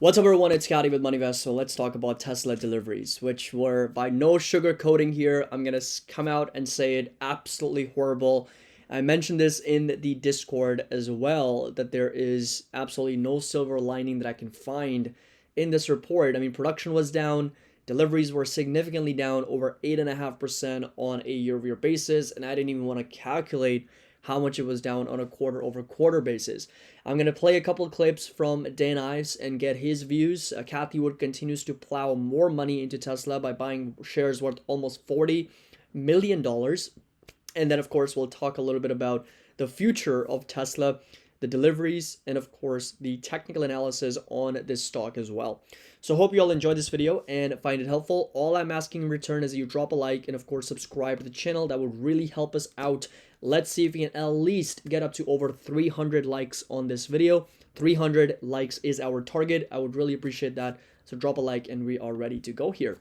What's up everyone, it's Scotty with MoneyVest. So let's talk about Tesla deliveries, which were by no sugarcoating here. I'm going to come out and say it, absolutely horrible. I mentioned this in the Discord as well, that there is absolutely no silver lining that I can find in this report. I mean, production was down, deliveries were significantly down, over 8.5% on a year-over-year basis, and I didn't even want to calculate how much it was down on a quarter-over-quarter basis. I'm going to play a couple of clips from Dan Ives and get his views. Cathie Wood continues to plow more money into Tesla by buying shares worth almost $40 million. And then, of course, we'll talk a little bit about the future of Tesla, the deliveries, and of course, the technical analysis on this stock as well. So hope you all enjoyed this video and find it helpful. All I'm asking in return is that you drop a like and of course subscribe to the channel. That would really help us out. Let's see if we can at least get up to over 300 likes on this video. 300 likes is our target. I would really appreciate that. So drop a like and we are ready to go here.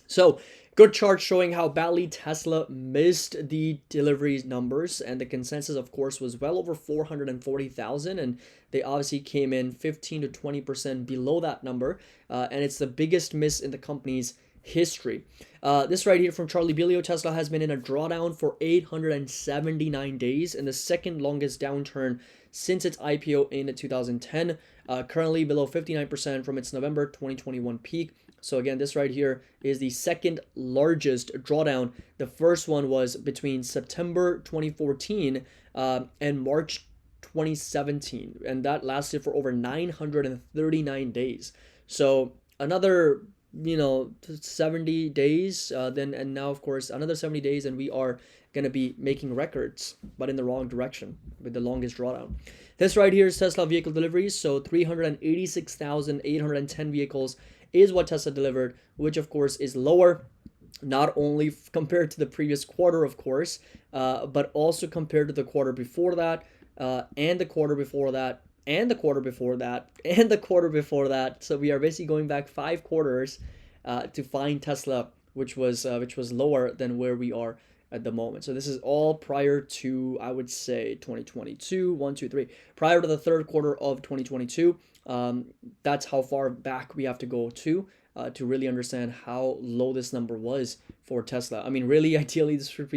So good chart showing how badly Tesla missed the deliveries numbers, and the consensus of course was well over 440,000, and they obviously came in 15 to 20% below that number, and it's the biggest miss in the company's history. This right here from Charlie Bilio: Tesla has been in a drawdown for 879 days, and the second longest downturn since its IPO in 2010, currently below 59% from its November 2021 peak. So again, this right here is the second largest drawdown. The first one was between September 2014 and March 2017, and that lasted for over 939 days. So another 70 days, and now of course another 70 days, and we are going to be making records, but in the wrong direction with the longest drawdown. This right here is Tesla vehicle deliveries. So 386,810 vehicles is what Tesla delivered, which of course is lower, not only compared to the previous quarter, of course, but also compared to the quarter before that, and the quarter before that, and the quarter before that, and the quarter before that. So we are basically going back 5 quarters to find Tesla, which was lower than where we are at the moment. So this is all prior to, I would say, 2022, 1, 2, 3, prior to the third quarter of 2022. That's how far back we have to go to really understand how low this number was for Tesla. I mean, really, ideally, this should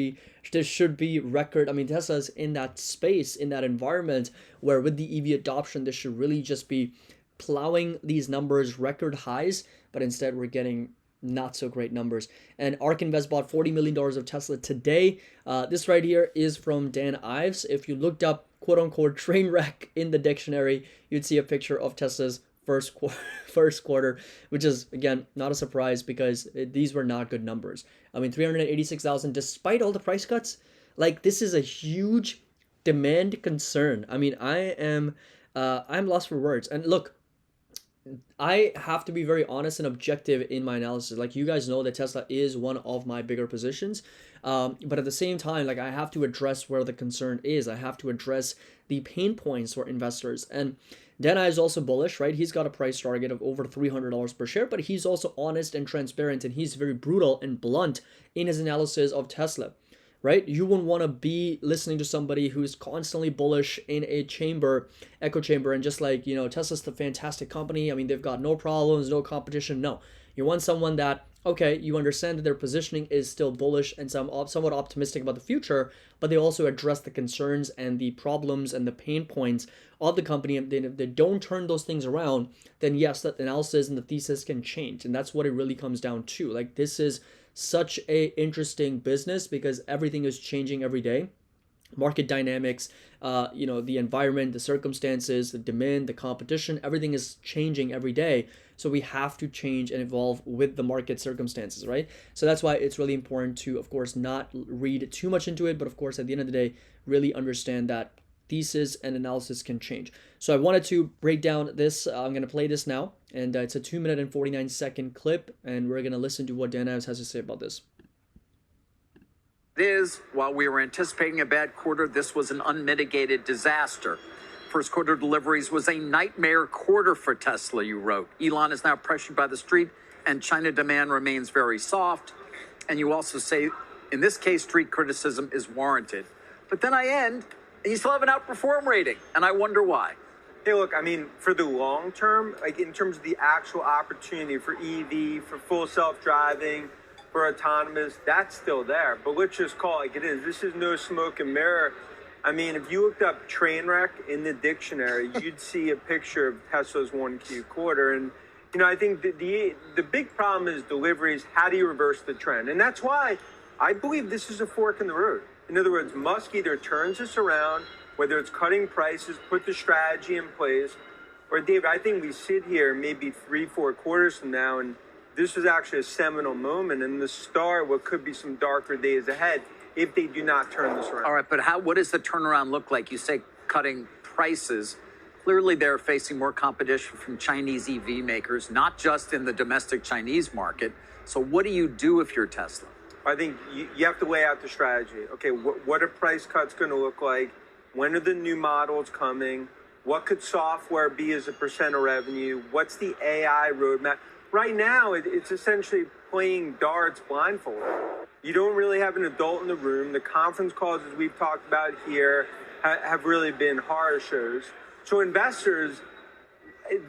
be record. I mean, Tesla's in that space, in that environment where with the EV adoption, this should really just be plowing these numbers, record highs, but instead we're getting not so great numbers. And ARK Invest bought $40 million of Tesla today. This right here is from Dan Ives. If you looked up quote unquote train wreck in the dictionary, you'd see a picture of Tesla's first quarter, which is again not a surprise because these were not good numbers. I mean, 386,000 despite all the price cuts. Like, this is a huge demand concern. I mean, I'm lost for words. And look, I have to be very honest and objective in my analysis. Like, you guys know that Tesla is one of my bigger positions. But at the same time, like, I have to address where the concern is. I have to address the pain points for investors. And Dana is also bullish, right? He's got a price target of over $300 per share, but he's also honest and transparent, and he's very brutal and blunt in his analysis of Tesla. Right? You wouldn't want to be listening to somebody who's constantly bullish in a echo chamber, and just like, Tesla's the fantastic company. I mean, they've got no problems, no competition. No, you want someone that, okay, you understand that their positioning is still bullish and somewhat optimistic about the future, but they also address the concerns and the problems and the pain points of the company. And if they don't turn those things around, then yes, that analysis and the thesis can change. And that's what it really comes down to. Like, this is such a interesting business because everything is changing every day. Market dynamics, the environment, the circumstances, the demand, the competition, everything is changing every day. So we have to change and evolve with the market circumstances, right? So that's why it's really important to, of course, not read too much into it, but of course, at the end of the day, really understand that thesis and analysis can change. So I wanted to break down this. I'm going to play this now, and it's a 2-minute and 49-second clip, and we're going to listen to what Dan Ives has to say about this. It is, while we were anticipating a bad quarter, this was an unmitigated disaster. First quarter deliveries was a nightmare quarter for Tesla, you wrote. Elon is now pressured by the street, and China demand remains very soft. And you also say, in this case, street criticism is warranted. But then I end, and you still have an outperform rating, and I wonder why. Hey, look, I mean, for the long term, like in terms of the actual opportunity for EV, for full self-driving, for autonomous, that's still there. But let's just call it like it is. This is no smoke and mirror. I mean, if you looked up train wreck in the dictionary, you'd see a picture of Tesla's 1Q quarter. And, I think the big problem is deliveries. How do you reverse the trend? And that's why I believe this is a fork in the road. In other words, Musk either turns this around, whether it's cutting prices, put the strategy in place, or David, I think we sit here maybe 3-4 quarters from now, and this was actually a seminal moment and the start what could be some darker days ahead if they do not turn this around. All right, but what does the turnaround look like? You say cutting prices. Clearly, they're facing more competition from Chinese EV makers, not just in the domestic Chinese market. So what do you do if you're Tesla? I think you have to lay out the strategy. Okay, what are price cuts going to look like? When are the new models coming? What could software be as a percent of revenue? What's the AI roadmap? Right now, it's essentially playing darts blindfolded. You don't really have an adult in the room. The conference calls, as we've talked about here, have really been horror shows. So investors,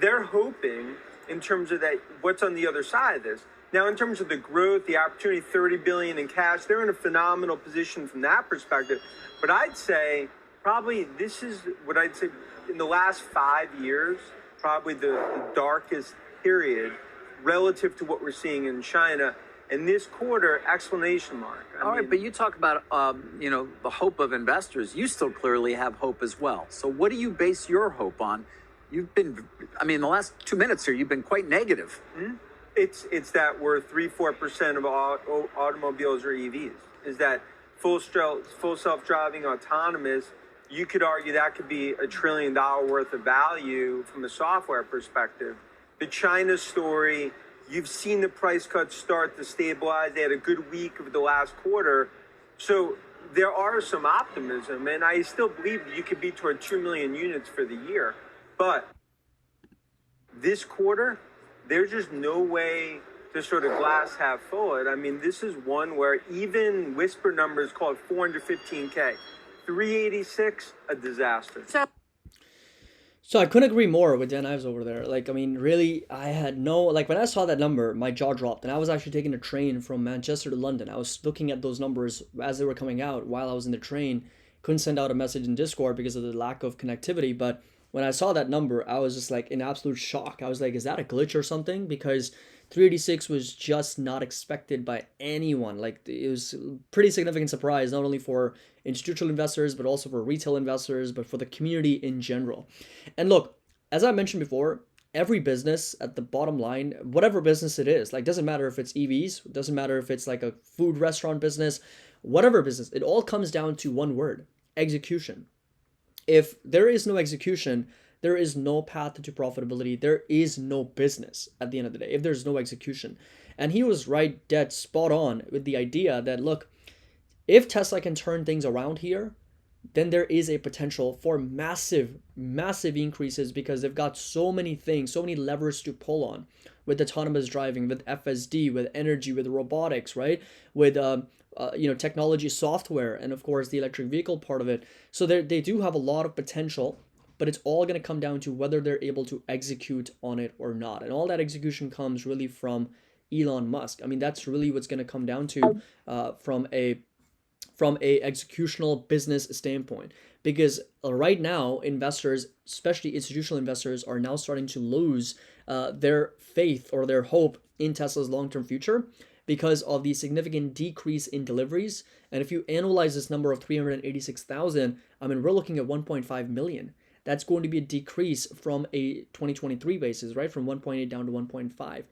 they're hoping in terms of that, what's on the other side of this. Now, in terms of the growth, the opportunity, $30 billion in cash, they're in a phenomenal position from that perspective. But I'd say probably this is what I'd say in the last 5 years, probably the darkest period relative to what we're seeing in China. And this quarter, exclamation mark. All right, but you talk about, the hope of investors. You still clearly have hope as well. So what do you base your hope on? You've been, the last 2 minutes here, you've been quite negative. Mm-hmm. It's that we're 3-4% of automobiles are EVs. Is that full self-driving autonomous? You could argue that could be $1 trillion worth of value from a software perspective. The China story, you've seen the price cuts start to stabilize. They had a good week of the last quarter. So there are some optimism, and I still believe you could be toward 2 million units for the year. But this quarter, there's just no way to sort of glass half full it. I mean, this is one where even whisper numbers called 415K. 386, a disaster. So I couldn't agree more with Dan Ives over there. Really, I had when I saw that number, my jaw dropped. And I was actually taking a train from Manchester to London. I was looking at those numbers as they were coming out while I was in the train. Couldn't send out a message in Discord because of the lack of connectivity. But when I saw that number, I was just in absolute shock. I was like, is that a glitch or something? Because 386 was just not expected by anyone. It was a pretty significant surprise, not only for institutional investors, but also for retail investors, but for the community in general. And look, as I mentioned before, every business at the bottom line, whatever business it is, doesn't matter if it's EVs, doesn't matter if it's a food restaurant business, whatever business, it all comes down to one word: execution. If there is no execution, there is no path to profitability. There is no business at the end of the day if there's no execution. And he was right, dead spot on with the idea that, look, if Tesla can turn things around here, then there is a potential for massive, massive increases because they've got so many things, so many levers to pull on with autonomous driving, with FSD, with energy, with robotics, right? With technology, software, and of course the electric vehicle part of it. So they do have a lot of potential, but it's all going to come down to whether they're able to execute on it or not. And all that execution comes really from Elon Musk. That's really what's going to come down to from a executional business standpoint, because right now investors, especially institutional investors, are now starting to lose their faith or their hope in Tesla's long-term future because of the significant decrease in deliveries. And if you analyze this number of 386,000, we're looking at 1.5 million. That's going to be a decrease from a 2023 basis, right? From 1.8 down to 1.5.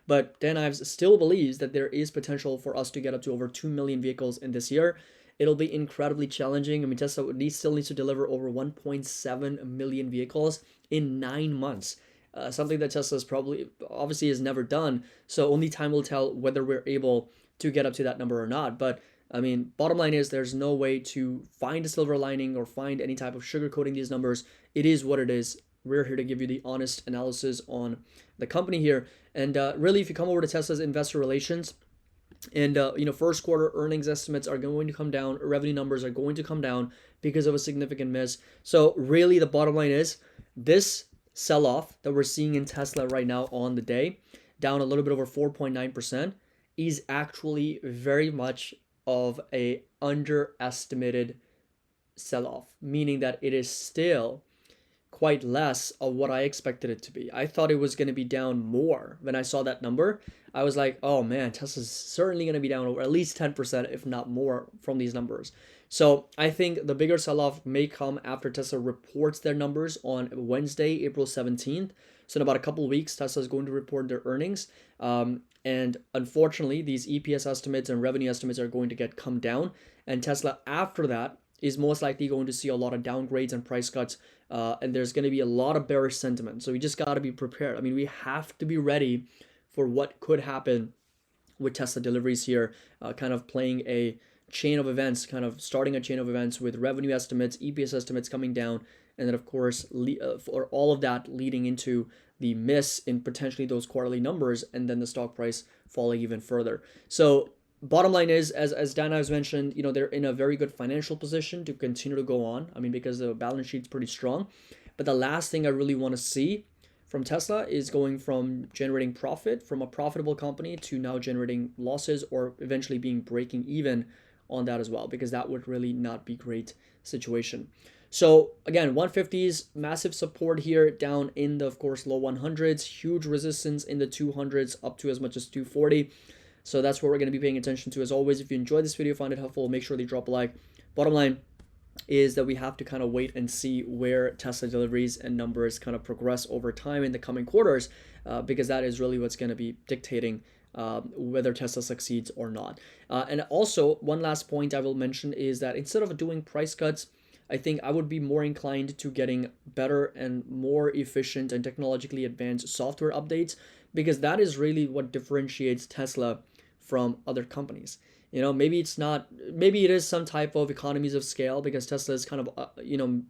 But Dan Ives still believes that there is potential for us to get up to over 2 million vehicles in this year. It'll be incredibly challenging. Tesla still needs to deliver over 1.7 million vehicles in 9 months. Something that Tesla's obviously has never done. So only time will tell whether we're able to get up to that number or not. But bottom line is there's no way to find a silver lining or find any type of sugarcoating these numbers. It is what it is. We're here to give you the honest analysis on the company here. And really, if you come over to Tesla's investor relations, and first quarter earnings estimates are going to come down, revenue numbers are going to come down because of a significant miss. So really, the bottom line is this sell-off that we're seeing in Tesla right now on the day, down a little bit over 4.9%, is actually very much of a underestimated sell-off, meaning that it is still quite less of what I expected it to be. I thought it was going to be down more. When I saw that number, I was like, oh man, Tesla's certainly going to be down over at least 10%, if not more, from these numbers. So I think the bigger sell-off may come after Tesla reports their numbers on Wednesday, April 17th. So in about a couple of weeks, Tesla is going to report their earnings. And unfortunately, these EPS estimates and revenue estimates are going to come down. And Tesla, after that, is most likely going to see a lot of downgrades and price cuts, and there's going to be a lot of bearish sentiment. So we just got to be prepared. I mean, we have to be ready for what could happen with Tesla deliveries here, kind of playing a chain of events, kind of starting a chain of events with revenue estimates, EPS estimates coming down, and then of course, for all of that leading into the miss in potentially those quarterly numbers, and then the stock price falling even further. So bottom line is, as Dana has mentioned, they're in a very good financial position to continue to go on. I mean, because the balance sheet's pretty strong. But the last thing I really want to see from Tesla is going from generating profit from a profitable company to now generating losses, or eventually being breaking even on that as well, because that would really not be great situation. So again, 150s, massive support here, down in the, of course, low 100s, huge resistance in the 200s, up to as much as 240. So that's what we're going to be paying attention to. As always, if you enjoyed this video, find it helpful, make sure that you drop a like. Bottom line is that we have to kind of wait and see where Tesla deliveries and numbers kind of progress over time in the coming quarters, because that is really what's going to be dictating whether Tesla succeeds or not. And also, one last point I will mention is that instead of doing price cuts, I think I would be more inclined to getting better and more efficient and technologically advanced software updates, because that is really what differentiates Tesla from other companies. Maybe it is some type of economies of scale, because Tesla has kind of,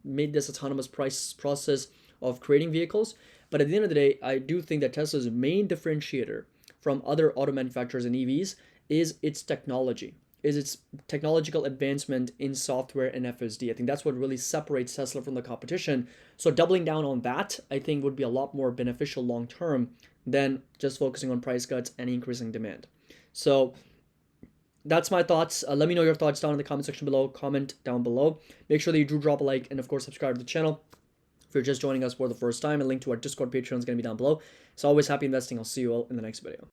made this autonomous process of creating vehicles. But at the end of the day, I do think that Tesla's main differentiator from other auto manufacturers and EVs is its technology, is its technological advancement in software and FSD. I think that's what really separates Tesla from the competition. So doubling down on that, I think, would be a lot more beneficial long term than just focusing on price cuts and increasing demand. So that's my thoughts. Let me know your thoughts down in the comment section below. Comment down below. Make sure that you do drop a like, and of course subscribe to the channel. If you're just joining us for the first time, a link to our Discord, Patreon is going to be down below. So always happy investing. I'll see you all in the next video.